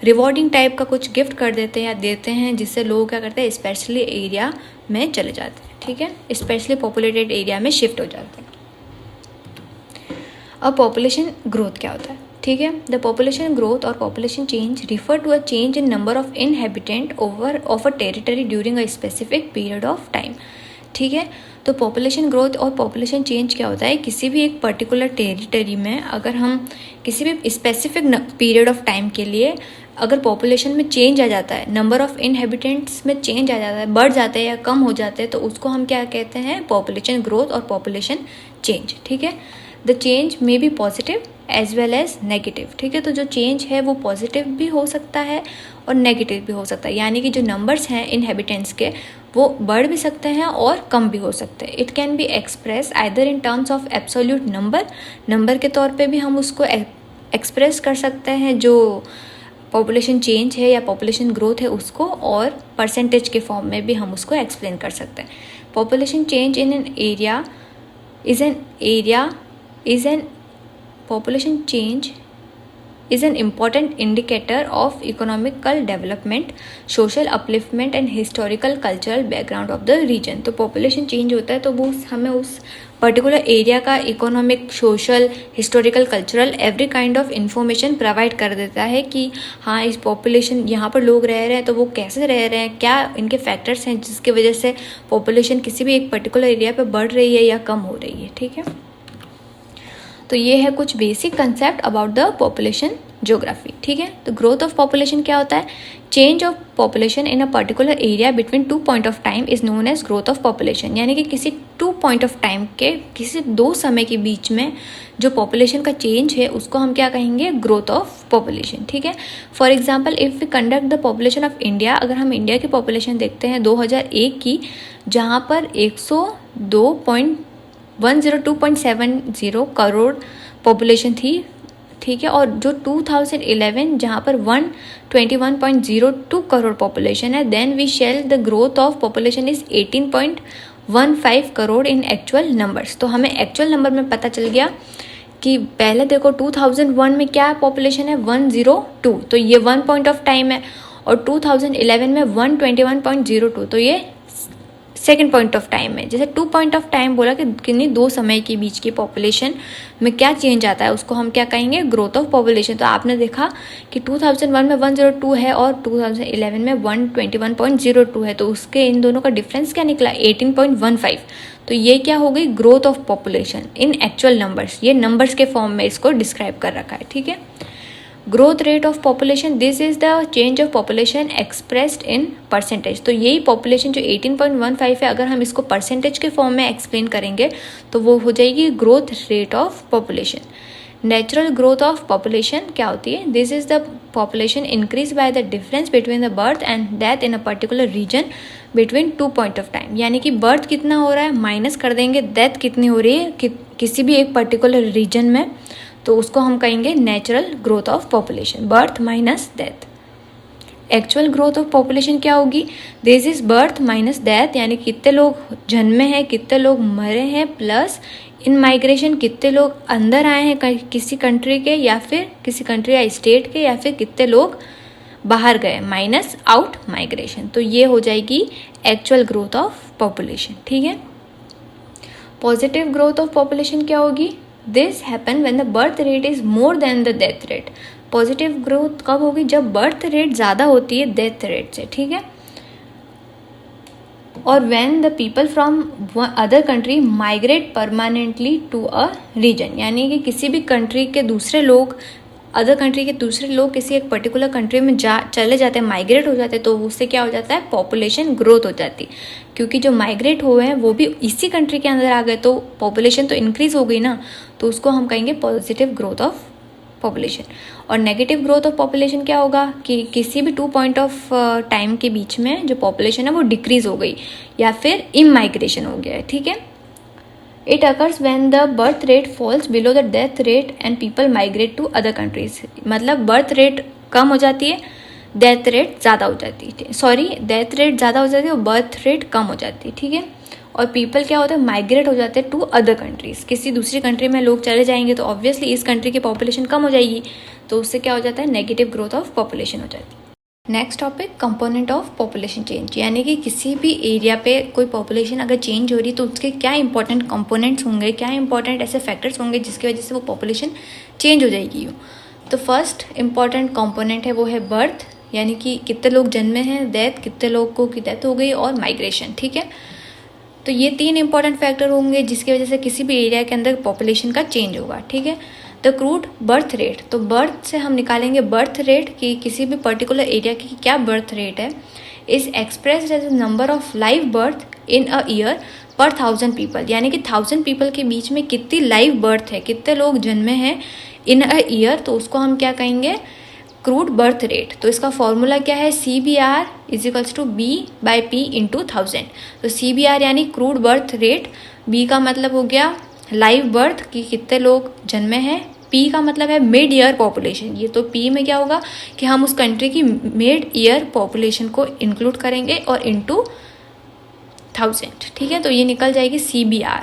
रिवॉर्डिंग टाइप का कुछ गिफ्ट कर देते हैं या देते हैं, जिससे लोग क्या करते हैं, स्पेशली एरिया में चले जाते हैं. ठीक है, स्पेशली पॉपुलेटेड एरिया में शिफ्ट हो जाते हैं. अब पॉपुलेशन ग्रोथ क्या होता है. ठीक है, द पॉपुलेशन ग्रोथ और population change refer to a change in number of inhabitant of a territory during a specific period of time. ठीक है, तो पॉपुलेशन ग्रोथ और पॉपुलेशन चेंज क्या होता है, किसी भी एक पर्टिकुलर टेरिटरी में अगर हम किसी भी स्पेसिफिक पीरियड ऑफ टाइम के लिए अगर पॉपुलेशन में चेंज आ जाता है, नंबर ऑफ इनहेबिटेंट्स में चेंज आ जाता है, बढ़ जाते हैं या कम हो जाते हैं, तो उसको हम क्या कहते हैं, पॉपुलेशन ग्रोथ और पॉपुलेशन चेंज. ठीक है, the change may be positive as well as negative. ठीक है, तो जो चेंज है वो पॉजिटिव भी हो सकता है और नेगेटिव भी हो सकता है. यानी कि जो नंबर्स हैं इनहेबिटेंट्स के वो बढ़ भी सकते हैं और कम भी हो सकते हैं. It can be express either in terms of absolute number के तौर पे भी हम उसको एक्सप्रेस कर सकते हैं जो पॉपुलेशन चेंज है या पॉपुलेशन ग्रोथ है उसको, और परसेंटेज के फॉर्म में भी हम उसको एक्सप्लेन कर सकते हैं. Population change in an area population change is an important indicator of economical development, social upliftment and historical cultural background of the region. तो population change होता है तो वो हमें उस पर्टिकुलर एरिया का economic, social, historical, cultural every kind of information provide कर देता है कि हाँ इस पॉपुलेशन यहाँ पर लोग रह रहे हैं तो वो कैसे रह रहे हैं, क्या इनके फैक्टर्स हैं जिसकी वजह से पॉपुलेशन किसी भी एक पर्टिकुलर एरिया पर बढ़ रही है या कम हो रही है. ठीक है, तो ये है कुछ basic concept about the population geography. ठीक है, तो ग्रोथ ऑफ पॉपुलेशन क्या होता है, change of population in a particular area between 2 point of time is known as growth of population. यानी कि किसी 2 पॉइंट ऑफ टाइम के किसी 2 समय के बीच में जो पॉपुलेशन का चेंज है उसको हम क्या कहेंगे, ग्रोथ ऑफ पॉपुलेशन. ठीक है, for example if we conduct the population of India, अगर हम इंडिया की पॉपुलेशन देखते हैं 2001 की, जहाँ पर 102.70 करोड़ पॉपुलेशन थी. ठीक है, और जो 2011 जहाँ पर 121.02 करोड़ पॉपुलेशन है, then we shall the growth of population is 18.15 crore in actual numbers. तो हमें एक्चुअल नंबर में पता चल गया कि पहले देखो 2001 में क्या पॉपुलेशन है, 102, तो ये 1 पॉइंट ऑफ टाइम है, और 2011 में 121.02, तो ये सेकेंड पॉइंट ऑफ टाइम है. जैसे 2 पॉइंट ऑफ टाइम बोला कि किन्हीं 2 समय के बीच की पॉपुलेशन में क्या चेंज आता है उसको हम क्या कहेंगे, ग्रोथ ऑफ पॉपुलेशन. तो आपने देखा कि 2001 में 102 है और 2011 में 121.02 है, तो उसके इन दोनों का डिफरेंस क्या निकला, 18.15. तो ये क्या हो गई, growth of population in actual numbers. ये नंबर्स के फॉर्म में इसको डिस्क्राइब कर रखा है. ठीक है, growth rate of population, this is the change of population expressed in percentage. तो यही पॉपुलेशन जो 18.15 है, अगर हम इसको परसेंटेज के फॉर्म में एक्सप्लेन करेंगे तो वो हो जाएगी growth rate of population. Natural growth of population क्या होती है, this is the population increase by the difference between the birth and death in a particular region between 2 point of time, यानी कि बर्थ कितना हो रहा है माइनस कर देंगे डेथ कितनी हो रही है किसी भी एक पर्टिकुलर रीजन में, तो उसको हम कहेंगे natural growth of population, birth minus death. Actual growth of population क्या होगी, this is birth minus death, यानी कितने लोग जन्मे हैं कितने लोग मरे हैं, प्लस इन माइग्रेशन कितने लोग अंदर आए हैं किसी कंट्री के या फिर किसी कंट्री या स्टेट के, या फिर कितने लोग बाहर गए, माइनस आउट माइग्रेशन। तो ये हो जाएगी एक्चुअल ग्रोथ ऑफ पॉपुलेशन। ठीक है, पॉजिटिव ग्रोथ ऑफ पॉपुलेशन क्या होगी, this happen when the birth rate is more than the death rate. Positive growth कब होगी, जब बर्थ रेट ज़्यादा होती है डेथ रेट से। ठीक है, और when the people from other country migrate permanently to a region, यानी कि किसी भी कंट्री के दूसरे लोग, अदर कंट्री के दूसरे लोग किसी एक पर्टिकुलर कंट्री में चले जाते हैं, माइग्रेट हो जाते हैं, तो उससे क्या हो जाता है, पॉपुलेशन ग्रोथ हो जाती है, क्योंकि जो माइग्रेट हुए हैं वो भी इसी कंट्री के अंदर आ गए, तो पॉपुलेशन तो इंक्रीज हो गई ना, तो उसको हम कहेंगे पॉजिटिव ग्रोथ ऑफ पॉपुलेशन। और नेगेटिव ग्रोथ ऑफ पॉपुलेशन क्या होगा कि किसी भी 2 पॉइंट ऑफ टाइम के बीच में जो पॉपुलेशन है वो डिक्रीज हो गई या फिर इमाइग्रेशन हो गया है। ठीक है, it occurs when the birth rate falls below the death rate and people migrate to other countries, मतलब बर्थ रेट कम हो जाती है, डेथ रेट ज़्यादा हो जाती है, सॉरी डेथ रेट ज़्यादा हो जाती है और बर्थ रेट कम हो जाती है। ठीक है, और पीपल क्या होता है, माइग्रेट हो जाते हैं टू अदर कंट्रीज, किसी दूसरी कंट्री में लोग चले जाएंगे तो ऑब्वियसली इस कंट्री की पॉपुलेशन कम हो जाएगी, तो उससे क्या हो जाता है, नेगेटिव ग्रोथ ऑफ पॉपुलेशन हो जाती है। Next topic, component of population change, यानी कि किसी भी एरिया पे कोई पॉपुलेशन अगर चेंज हो रही है तो उसके क्या इंपॉर्टेंट कंपोनेंट्स होंगे, क्या इंपॉर्टेंट ऐसे फैक्टर्स होंगे जिसकी वजह से वो पॉपुलेशन चेंज हो जाएगी। तो फर्स्ट इंपॉर्टेंट कंपोनेंट है वो है बर्थ, यानी कि कितने लोग जन्मे हैं, डेथ कितने लोग को की डेथ हो गई, और माइग्रेशन। ठीक है, तो ये 3 इंपॉर्टेंट फैक्टर होंगे जिसकी वजह से किसी भी एरिया के अंदर पॉपुलेशन का चेंज होगा। ठीक है, द क्रूड बर्थ रेट, तो बर्थ से हम निकालेंगे बर्थ रेट कि किसी भी पर्टिकुलर एरिया की क्या बर्थ रेट है, is expressed as number of live birth in a year per 1000 people, यानी कि 1000 पीपल के बीच में कितनी लाइव बर्थ है, कितने लोग जन्मे हैं इन अ ईयर, तो उसको हम क्या कहेंगे, क्रूड बर्थ रेट। तो इसका फॉर्मूला क्या है, CBR equals to B/P into 1000। तो CBR यानी क्रूड बर्थ रेट, B का मतलब हो गया लाइव बर्थ कि कितने लोग जन्मे हैं, P का मतलब है मिड ईयर पॉपुलेशन, ये तो P में क्या होगा कि हम उस कंट्री की मिड ईयर पॉपुलेशन को इंक्लूड करेंगे और इंटू 1000। ठीक है, तो ये निकल जाएगी CBR।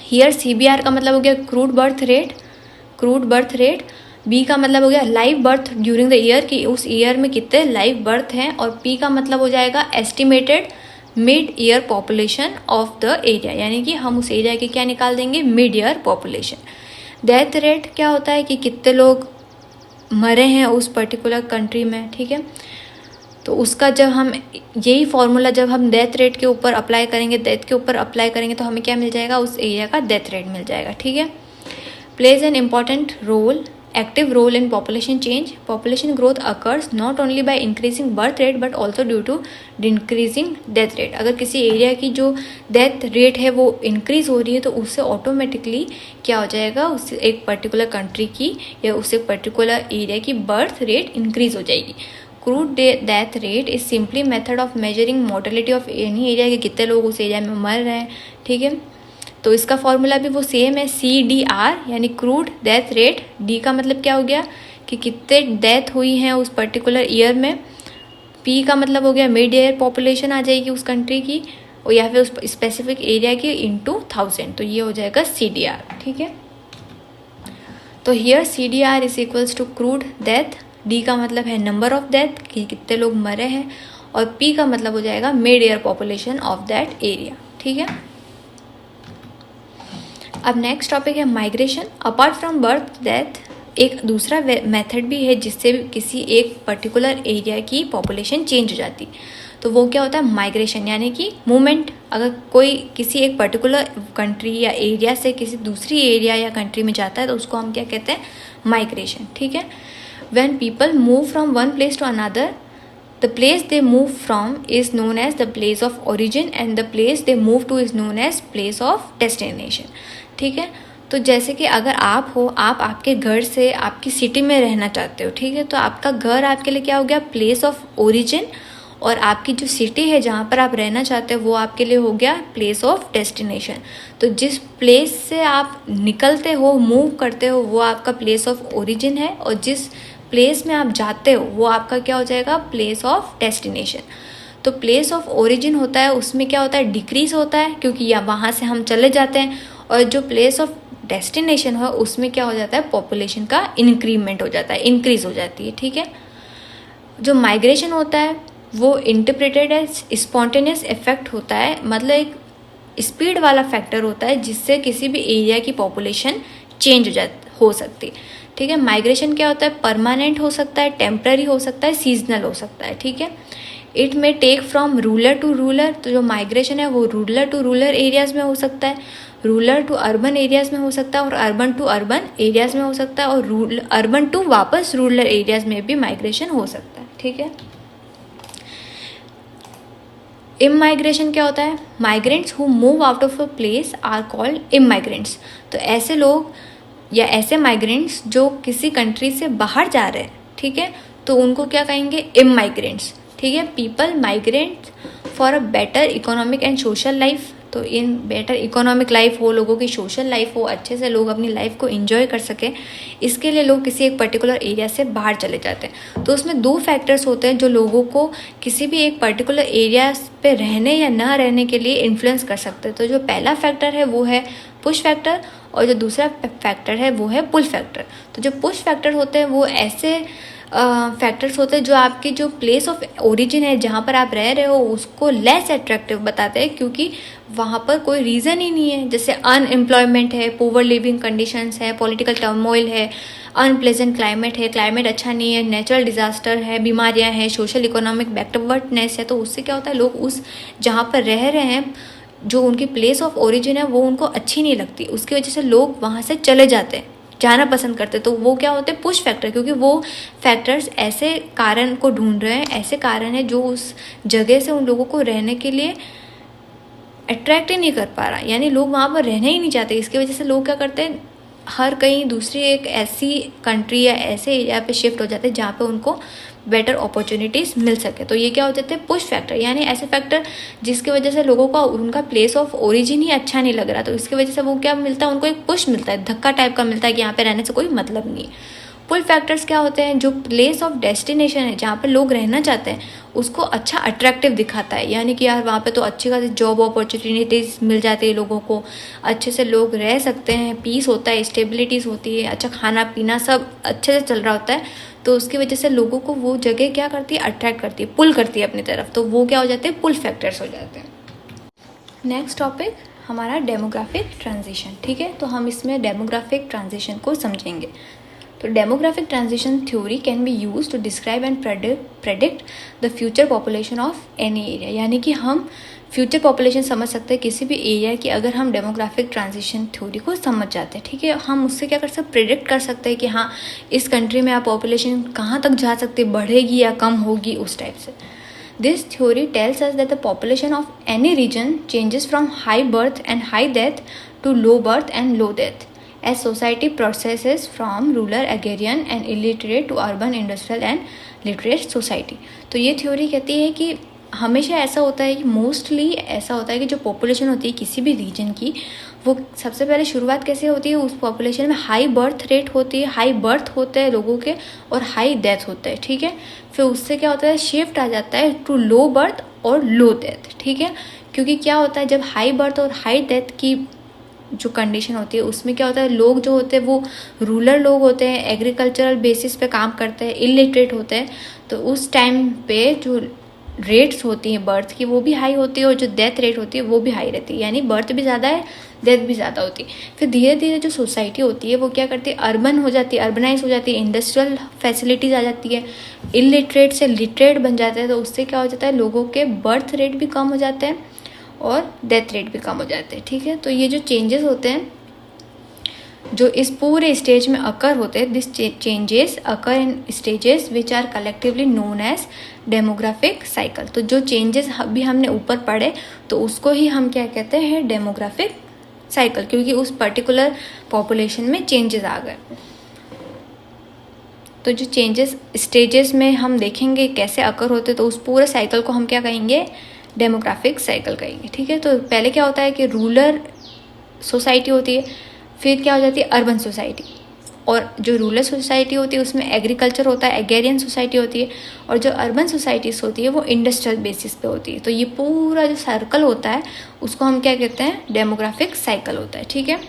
हियर CBR का मतलब हो गया क्रूड बर्थ रेट, B का मतलब हो गया live birth during the year कि उस ईयर में कितने लाइव बर्थ हैं, और P का मतलब हो जाएगा estimated mid year population of the area, यानी कि हम उस एरिया की क्या निकाल देंगे, mid year population. Death rate क्या होता है कि कितने लोग मरे हैं उस पर्टिकुलर कंट्री में। ठीक है, तो उसका जब हम यही फॉर्मूला जब हम डेथ रेट के ऊपर अप्लाई करेंगे, डेथ के ऊपर अप्लाई करेंगे तो हमें क्या मिल जाएगा, उस एरिया का डेथ रेट मिल जाएगा। ठीक है, plays an important role, active role in population change. Population growth occurs not only by increasing birth rate but also due to decreasing death rate. अगर किसी एरिया की जो डेथ रेट है वो इंक्रीज हो रही है तो उससे ऑटोमेटिकली क्या हो जाएगा, उस एक पर्टिकुलर कंट्री की या उस एक पर्टिकुलर एरिया की बर्थ रेट इंक्रीज हो जाएगी। Crude death rate is simply method of measuring mortality of any area कि कितने लोग उस एरिया में मर रहे हैं। ठीक है, तो इसका फॉर्मूला भी वो सेम है, CDR यानी क्रूड डेथ रेट। D का मतलब क्या हो गया कि कितने डेथ हुई हैं उस पर्टिकुलर ईयर में। P का मतलब हो गया मिड ईयर पॉपुलेशन आ जाएगी उस कंट्री की और या फिर उस स्पेसिफिक एरिया की इंटू 1000, तो ये हो जाएगा CDR। ठीक है, तो here CDR is equals to crude death, D का मतलब है नंबर ऑफ डेथ कि कितने लोग मरे हैं, और P का मतलब हो जाएगा mid year population of that area. ठीक है, अब नेक्स्ट टॉपिक है migration. Apart from birth death एक दूसरा मेथड भी है जिससे किसी एक पर्टिकुलर एरिया की पॉपुलेशन चेंज हो जाती, तो वो क्या होता है, माइग्रेशन, यानी कि मूवमेंट। अगर कोई किसी एक पर्टिकुलर कंट्री या एरिया से किसी दूसरी एरिया या कंट्री में जाता है तो उसको हम क्या कहते हैं, माइग्रेशन। ठीक है, when people move from one place to another, the place they move from is known as the place of origin and the place they move to is known as place of destination। ठीक है, तो जैसे कि अगर आप हो, आप आपके घर से आपकी सिटी में रहना चाहते हो, ठीक है, तो आपका घर आपके लिए क्या हो गया, प्लेस ऑफ ओरिजिन, और आपकी जो सिटी है जहाँ पर आप रहना चाहते हो वो आपके लिए हो गया प्लेस ऑफ डेस्टिनेशन। तो जिस प्लेस से आप निकलते हो, मूव करते हो, वो आपका प्लेस ऑफ ओरिजिन है, और जिस प्लेस में आप जाते हो वो आपका क्या हो जाएगा, प्लेस ऑफ डेस्टिनेशन। तो प्लेस ऑफ ओरिजिन होता है उसमें क्या होता है, डिक्रीज होता है क्योंकि या वहाँ से हम चले जाते हैं, और जो प्लेस ऑफ डेस्टिनेशन है उसमें क्या हो जाता है, पॉपुलेशन का इंक्रीमेंट हो जाता है, इंक्रीज हो जाती है। ठीक है। जो माइग्रेशन होता है वो इंटरप्रेटेड एज स्पॉन्टेनियस इफेक्ट होता है, मतलब एक स्पीड वाला फैक्टर होता है जिससे किसी भी एरिया की पॉपुलेशन चेंज हो सकती है। ठीक है। माइग्रेशन क्या होता है, परमानेंट हो सकता है, टेम्पररी हो सकता है, सीजनल हो सकता है। ठीक है। It may take from rural to rural, तो जो माइग्रेशन है वो रूरल टू रूरल एरियाज में हो सकता है, रूरल टू अर्बन एरियाज में हो सकता है, और अर्बन टू अर्बन एरियाज में हो सकता है, और अर्बन टू वापस रूरल एरियाज में भी माइग्रेशन हो सकता है। ठीक है। इमाइग्रेशन क्या होता है, migrants who move out of a place are called immigrants. तो ऐसे लोग या ऐसे माइग्रेंट्स जो किसी कंट्री से बाहर जा रहे हैं, ठीक है, तो उनको क्या कहेंगे, इमाइग्रेंट्स। ठीक है। People migrate for a better economic and social life, तो इन बेटर इकोनॉमिक लाइफ हो, लोगों की सोशल लाइफ हो, अच्छे से लोग अपनी लाइफ को एंजॉय कर सकें, इसके लिए लोग किसी एक पर्टिकुलर एरिया से बाहर चले जाते हैं। तो उसमें दो फैक्टर्स होते हैं जो लोगों को किसी भी एक पर्टिकुलर एरिया पे रहने या ना रहने के लिए इन्फ्लुएंस कर सकते हैं। तो जो पहला फैक्टर है वो है पुश फैक्टर, और जो दूसरा फैक्टर है वो है पुल फैक्टर। तो जो पुश फैक्टर होते हैं वो ऐसे फैक्टर्स होते हैं जो आपकी जो प्लेस ऑफ ओरिजिन है, जहाँ पर आप रह रहे हो, उसको लेस अट्रैक्टिव बताते हैं क्योंकि वहाँ पर कोई रीज़न ही नहीं है। जैसे अनएम्प्लॉयमेंट है, पुअर लिविंग कंडीशंस है, पॉलिटिकल टर्मोइल है, अनप्लेजेंट क्लाइमेट है, क्लाइमेट अच्छा नहीं है, नेचुरल डिजास्टर है, बीमारियाँ हैं, सोशल इकोनॉमिक बैकवर्डनेस है। तो उससे क्या होता है, लोग उस जहाँ पर रह रहे हैं, जो उनकी प्लेस ऑफ ओरिजिन है, वो उनको अच्छी नहीं लगती, उसकी वजह से लोग वहाँ से चले जाते हैं, जाना पसंद करते। तो वो क्या होते हैं, पुश फैक्टर, क्योंकि वो फैक्टर्स ऐसे कारण को ढूंढ रहे हैं, ऐसे कारण है जो उस जगह से उन लोगों को रहने के लिए अट्रैक्ट ही नहीं कर पा रहा, यानी लोग वहाँ पर रहना ही नहीं चाहते। इसकी वजह से लोग क्या करते हैं, हर कहीं दूसरी एक ऐसी कंट्री या ऐसे एरिया पे शिफ्ट हो जाते हैं जहाँ पे उनको बेटर अपॉर्चुनिटीज़ मिल सके। तो ये क्या हो जाते हैं, पुश फैक्टर, यानी ऐसे फैक्टर जिसकी वजह से लोगों को उनका प्लेस ऑफ ओरिजिन ही अच्छा नहीं लग रहा, तो इसकी वजह से वो क्या मिलता है, उनको एक पुश मिलता है, धक्का टाइप का मिलता है कि यहाँ पे रहने से कोई मतलब नहीं है। पुल फैक्टर्स क्या होते हैं, जो प्लेस ऑफ डेस्टिनेशन है, जहाँ पे लोग रहना चाहते हैं, उसको अच्छा अट्रैक्टिव दिखाता है, यानी कि यार वहाँ पे तो अच्छी खासी जॉब अपॉर्चुनिटीज़ मिल जाती है, लोगों को अच्छे से लोग रह सकते हैं, पीस होता है, स्टेबिलिटीज़ होती है, अच्छा खाना पीना सब अच्छे से चल रहा होता है। तो उसकी वजह से लोगों को वो जगह क्या करती है, अट्रैक्ट करती है, पुल करती है अपनी तरफ। तो वो क्या हो जाते हैं, पुल फैक्टर्स हो जाते हैं। नेक्स्ट टॉपिक हमारा डेमोग्राफिक ट्रांजिशन। ठीक है। तो हम इसमें डेमोग्राफिक ट्रांजिशन को समझेंगे। तो demographic transition theory can be use to describe and predict the future population of any area, यानी कि हम फ्यूचर पॉपुलेशन समझ सकते हैं किसी भी एरिया की अगर हम डेमोग्राफिक ट्रांजिशन थ्योरी को समझ जाते हैं। ठीक है। हम उससे क्या कर सकते हैं, प्रेडिक्ट कर सकते हैं कि हाँ इस कंट्री में आप पॉपुलेशन कहाँ तक जा सकती है, बढ़ेगी या कम होगी, उस टाइप से। This theory tells us that the population of any region changes from high birth and high death to low birth and low death as society processes from rural, agrarian and illiterate to urban, industrial and literate society। तो ये theory कहती है कि हमेशा ऐसा होता है कि मोस्टली ऐसा होता है कि जो पॉपुलेशन होती है किसी भी रीजन की, वो सबसे पहले शुरुआत कैसे होती है, उस पॉपुलेशन में हाई बर्थ रेट होती है, हाई बर्थ होते हैं लोगों के, और हाई डेथ होता है। ठीक है। फिर उससे क्या होता है, शिफ्ट आ जाता है टू लो बर्थ और लो डेथ। ठीक है। क्योंकि क्या होता है, जब हाई बर्थ और हाई डेथ की जो कंडीशन होती है उसमें क्या होता है, लोग जो होते हैं वो रूरल लोग होते हैं, एग्रीकल्चरल बेसिस पे काम करते हैं, इलिटरेट होते हैं। तो उस टाइम पे जो रेट्स होती हैं बर्थ की वो भी हाई होती है, और जो डेथ रेट होती है वो भी हाई रहती है, यानी बर्थ भी ज़्यादा है, डेथ भी ज़्यादा होती है। फिर धीरे धीरे जो सोसाइटी होती है वो क्या करती है, अर्बन हो जाती है, अर्बनाइज हो जाती है, इंडस्ट्रियल फैसिलिटीज़ आ जाती है, इलिटरेट से लिटरेट बन जाते हैं। तो उससे क्या हो जाता है, लोगों के बर्थ रेट भी कम हो जाते हैं और डेथ रेट भी कम हो जाते हैं। ठीक है। तो ये जो चेंजेस होते हैं जो इस पूरे स्टेज में अकर होते हैं, this changes occur in stages which are collectively known as demographic cycle. तो जो चेंजेस अभी हमने ऊपर पढ़े तो उसको ही हम क्या कहते हैं, डेमोग्राफिक साइकिल, क्योंकि उस पर्टिकुलर पॉपुलेशन में चेंजेस आ गए। तो जो चेंजेस स्टेजेस में हम देखेंगे कैसे अकर होते, तो उस पूरे साइकिल को हम क्या कहेंगे, डेमोग्राफिक साइकिल कहेंगे। ठीक है, तो पहले क्या होता है कि रूरल सोसाइटी होती है, फिर क्या हो जाती है अर्बन सोसाइटी, और जो रूरल सोसाइटी होती है उसमें एग्रीकल्चर होता है, एग्रेरियन सोसाइटी होती है, और जो अर्बन सोसाइटीज़ होती है वो इंडस्ट्रियल बेसिस पे होती है। तो ये पूरा जो सर्कल होता है उसको हम क्या कहते हैं, डेमोग्राफिक साइकिल होता है। ठीक है,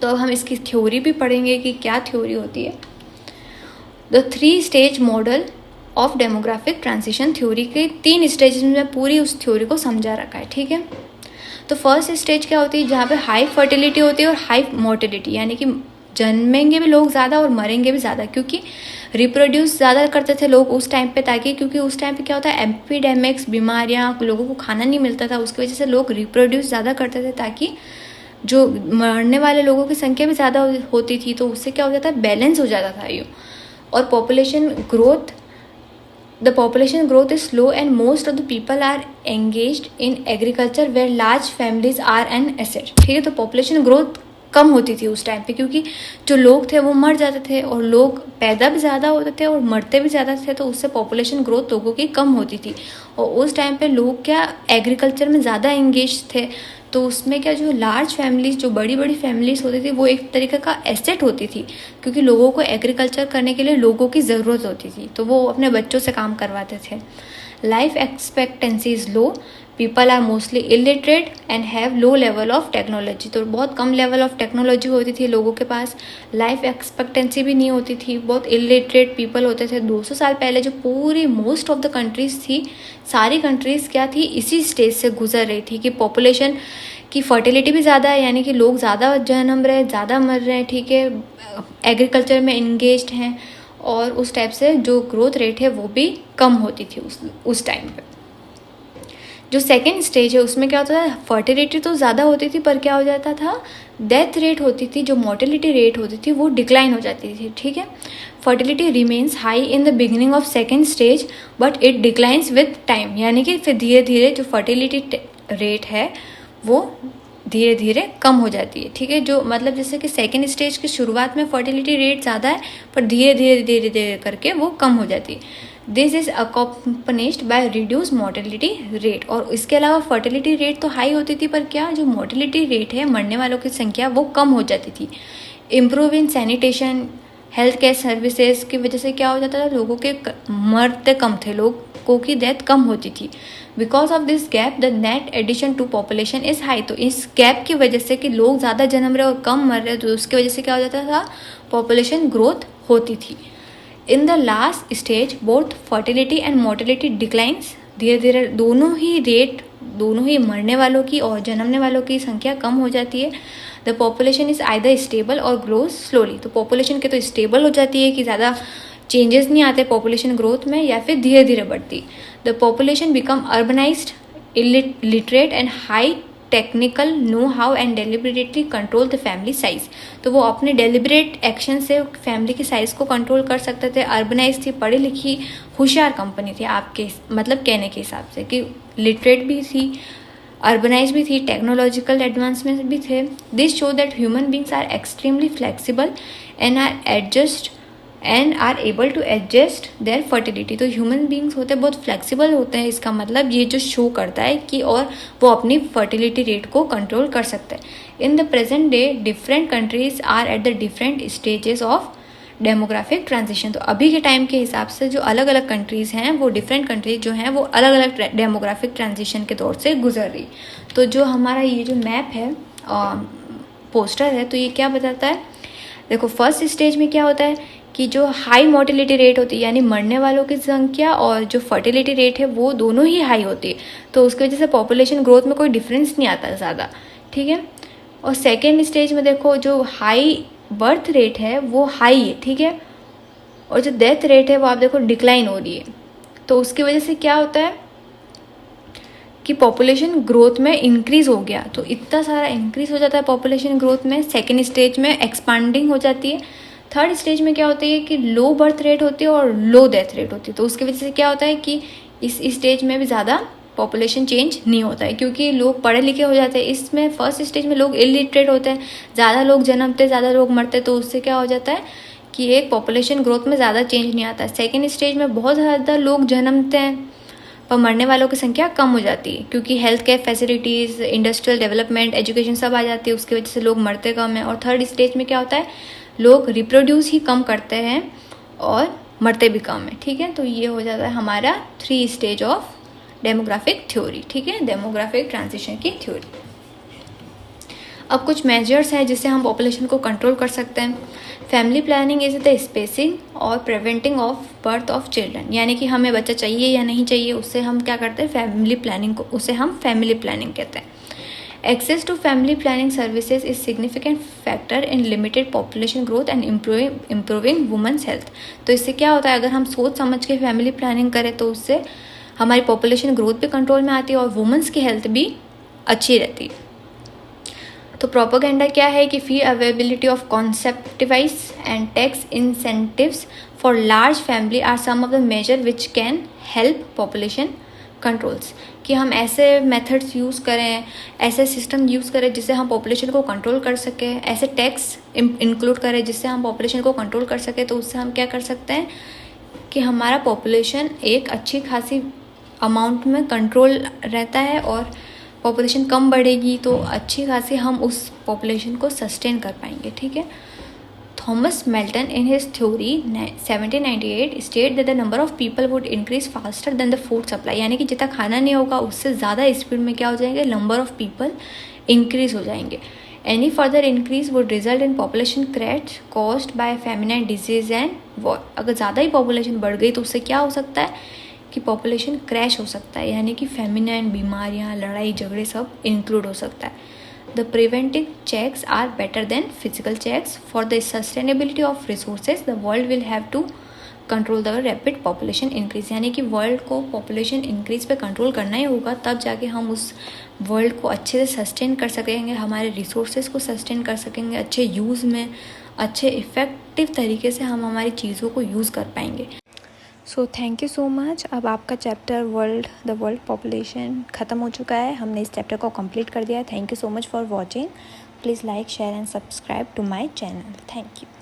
तो अब हम इसकी थ्योरी भी पढ़ेंगे कि क्या थ्योरी होती है। The 3 stage model of demographic transition theory के 3 स्टेज में पूरी उस थ्योरी को समझा रखा है। ठीक है, तो फर्स्ट स्टेज क्या होती है, जहाँ पे हाई फर्टिलिटी होती है और हाई मोर्टिलिटी, यानी कि जन्मेंगे भी लोग ज़्यादा और मरेंगे भी ज़्यादा, क्योंकि रिप्रोड्यूस ज़्यादा करते थे लोग उस टाइम पे, ताकि क्योंकि उस टाइम पे क्या होता है, एपिडेमिक्स, बीमारियाँ, लोगों को खाना नहीं मिलता था, उसकी वजह से लोग रिप्रोड्यूस ज़्यादा करते थे, ताकि जो मरने वाले लोगों की संख्या भी ज़्यादा होती थी, तो उससे क्या हो जाता है, बैलेंस हो जाता था ये। और the population growth is slow and most of the people are engaged in agriculture where large families are an asset। ठीक है, तो population growth कम होती थी उस टाइम पे, क्योंकि जो लोग थे वो मर जाते थे और लोग पैदा भी ज़्यादा होते थे और मरते भी ज़्यादा थे, तो उससे पॉपुलेशन ग्रोथ लोगों की कम होती थी। और उस टाइम पे लोग क्या एग्रीकल्चर में ज़्यादा एंगेज थे, तो उसमें क्या जो लार्ज फैमिलीज, जो बड़ी बड़ी फैमिलीज होती थी, वो एक तरीके का एसेट होती थी, क्योंकि लोगों को एग्रीकल्चर करने के लिए लोगों की ज़रूरत होती थी, तो वो अपने बच्चों से काम करवाते थे। Life expectancy is low, people are mostly illiterate and have low level of technology, तो बहुत कम लेवल ऑफ टेक्नोलॉजी होती थी लोगों के पास। लाइफ एक्सपेक्टेंसी भी नहीं होती थी, बहुत इलिटरेट पीपल होते थे। 200 साल पहले जो पूरी मोस्ट ऑफ द कंट्रीज़ थी, सारी कंट्रीज़ क्या थी, इसी स्टेज से गुजर रही थी कि पॉपुलेशन की फर्टिलिटी भी ज़्यादा है, यानी कि लोग ज़्यादा जन्म रहे, ज़्यादा मर रहे हैं। ठीक है, एग्रीकल्चर में इंगेज्ड हैं, और उस टाइप से जो ग्रोथ रेट है वो भी कम होती थी उस टाइम पे। जो सेकेंड स्टेज है उसमें क्या होता था, फर्टिलिटी तो ज़्यादा होती थी, पर क्या हो जाता था, डेथ रेट होती थी, जो मोर्टेलिटी रेट होती थी वो डिक्लाइन हो जाती थी। ठीक है, fertility remains high in the beginning of second stage but it declines with time, यानी कि फिर धीरे धीरे जो फर्टिलिटी रेट है वो धीरे धीरे कम हो जाती है। ठीक है, जो मतलब जैसे कि सेकेंड स्टेज की शुरुआत में फर्टिलिटी रेट ज़्यादा है, पर धीरे धीरे धीरे धीरे करके वो कम हो जाती है। This is accompanied by reduce mortality rate, और इसके अलावा फर्टिलिटी रेट तो हाई होती थी, पर क्या जो मोर्टेलिटी रेट है, मरने वालों की संख्या, वो कम हो जाती थी। Improve in sanitation, health care services की वजह से क्या हो जाता था, लोगों के मरते कम थे, लोगों की डेथ कम होती थी। Because of this gap the net addition to population is high, तो इस गैप की वजह से कि लोग ज़्यादा जन्म रहे और कम मर रहे, तो उसकी वजह से क्या हो जाता था, पॉपुलेशन ग्रोथ होती थी। In the last stage both fertility and mortality declines, धीरे धीरे दोनों ही मरने वालों की और जन्मने वालों की संख्या कम हो जाती है। The population is either stable और ग्रोज स्लोली, तो पॉपुलेशन के तो स्टेबल हो जाती है कि ज़्यादा चेंजेस नहीं आते पॉपुलेशन ग्रोथ में, या फिर धीरे धीरे बढ़ती। The population become urbanised, illiterate and high technical know how and deliberately control the family size, तो वो अपने डेलिबरेट एक्शन से फैमिली की साइज़ को कंट्रोल कर सकते थे। अर्बनाइज थी, पढ़ी लिखी होशियार कंपनी थी, आपके मतलब कहने के हिसाब से कि लिटरेट भी थी, अर्बनाइज भी थी, टेक्नोलॉजिकल एडवांसमेंट भी थे। This show that human beings are extremely flexible and are able to adjust their fertility, तो ह्यूमन बींग्स होते हैं बहुत फ्लेक्सिबल होते हैं, इसका मतलब ये जो शो करता है कि और वो अपनी फर्टिलिटी रेट को कंट्रोल कर सकते हैं। In the present day different countries are at the different stages of demographic transition, तो अभी के टाइम के हिसाब से जो अलग अलग कंट्रीज़ हैं, वो डिफरेंट कंट्रीज जो हैं वो अलग अलग डेमोग्राफिक ट्रांजिशन के दौर से गुजर रही। तो जो हमारा ये जो मैप है, पोस्टर है, तो ये क्या बताता है, देखो फर्स्ट स्टेज में क्या होता है कि जो हाई मोर्टेलिटी रेट होती है, यानी मरने वालों की संख्या, और जो फर्टिलिटी रेट है वो दोनों ही हाई होती है, तो उसकी वजह से पॉपुलेशन ग्रोथ में कोई डिफरेंस नहीं आता ज़्यादा। ठीक है, और सेकेंड स्टेज में देखो जो हाई बर्थ रेट है वो हाई है। ठीक है, और जो डेथ रेट है वो आप देखो डिक्लाइन हो रही है, तो उसकी वजह से क्या होता है कि पॉपुलेशन ग्रोथ में इंक्रीज हो गया, तो इतना सारा इंक्रीज हो जाता है पॉपुलेशन ग्रोथ में। सेकेंड स्टेज में एक्सपांडिंग हो जाती है। थर्ड स्टेज में क्या होती है कि लो बर्थ रेट होती है और लो डेथ रेट होती है, तो उसकी वजह से क्या होता है कि इस स्टेज में भी ज़्यादा पॉपुलेशन चेंज नहीं होता है, क्योंकि लोग पढ़े लिखे हो जाते हैं। इसमें फर्स्ट स्टेज में लोग इलिटरेट होते हैं, ज़्यादा लोग जन्मते, ज़्यादा लोग मरते, तो उससे क्या हो जाता है कि एक पॉपुलेशन ग्रोथ में ज़्यादा चेंज नहीं आता। सेकेंड स्टेज में बहुत ज़्यादा लोग जन्मते हैं पर मरने वालों की संख्या कम हो जाती है, क्योंकि health care facilities, industrial development, education सब आ जाती है, उसकी वजह से लोग मरते कम हैं। और थर्ड स्टेज में क्या होता है, लोग रिप्रोड्यूस ही कम करते हैं और मरते भी कम है। ठीक है, तो ये हो जाता है हमारा 3 स्टेज ऑफ डेमोग्राफिक थ्योरी। ठीक है, डेमोग्राफिक ट्रांजिशन की थ्योरी। अब कुछ मेजर्स हैं जिससे हम पॉपुलेशन को कंट्रोल कर सकते हैं। Family planning is the spacing or preventing of birth of children, यानी कि हमें बच्चा चाहिए या नहीं चाहिए, उससे हम क्या करते हैं, फैमिली प्लानिंग को, उसे हम फैमिली प्लानिंग कहते हैं। Access to family planning services is significant factor in limited population growth and improving women's health. तो इससे क्या होता है, अगर हम सोच समझ के फैमिली प्लानिंग करें तो उससे हमारी पॉपुलेशन ग्रोथ भी कंट्रोल में आती है और वुमेन्स की हेल्थ भी अच्छी रहती है। तो प्रोपेगेंडा क्या है कि free availability of contraceptives and tax incentives for large family are some of the major which can help population controls, कि हम ऐसे मेथड्स यूज़ करें, ऐसे सिस्टम यूज़ करें जिससे हम पॉपुलेशन को कंट्रोल कर सकें, ऐसे टैक्स इंक्लूड करें जिससे हम पॉपुलेशन को कंट्रोल कर सकें। तो उससे हम क्या कर सकते हैं कि हमारा पॉपुलेशन एक अच्छी खासी अमाउंट में कंट्रोल रहता है और पॉपुलेशन कम बढ़ेगी तो अच्छी खासी हम उस पॉपुलेशन को सस्टेन कर पाएंगे। ठीक है, Thomas Merton in his theory 1798 state that the number of people would increase faster than the food supply, यानी कि जितना खाना नहीं होगा उससे ज़्यादा स्पीड में क्या हो जाएंगे, नंबर ऑफ पीपल इंक्रीज हो जाएंगे। Any further increase would result in population crash caused by famine and disease and war. अगर ज़्यादा ही पॉपुलेशन बढ़ गई तो उससे क्या हो सकता है कि पॉपुलेशन क्रैश हो सकता है, यानी कि फेमिनाइन बीमारियां, लड़ाई झगड़े सब इंक्लूड हो सकता है। The preventive checks are better than physical checks for the sustainability of resources the world will have to control the rapid population increase, यानी कि वर्ल्ड को पॉपुलेशन इंक्रीज पे कंट्रोल करना ही होगा, तब जाके हम उस वर्ल्ड को अच्छे से सस्टेन कर सकेंगे, हमारे रिसोर्सेज को सस्टेन कर सकेंगे, अच्छे यूज़ में, अच्छे इफ़ेक्टिव तरीके से हम हमारी चीज़ों को यूज़ कर पाएंगे। So thank you so much. अब आपका चैप्टर द वर्ल्ड पॉपुलेशन ख़त्म हो चुका है, हमने इस चैप्टर को कंप्लीट कर दिया है। Thank you so much for watching. Please like, share and subscribe to my channel. Thank you.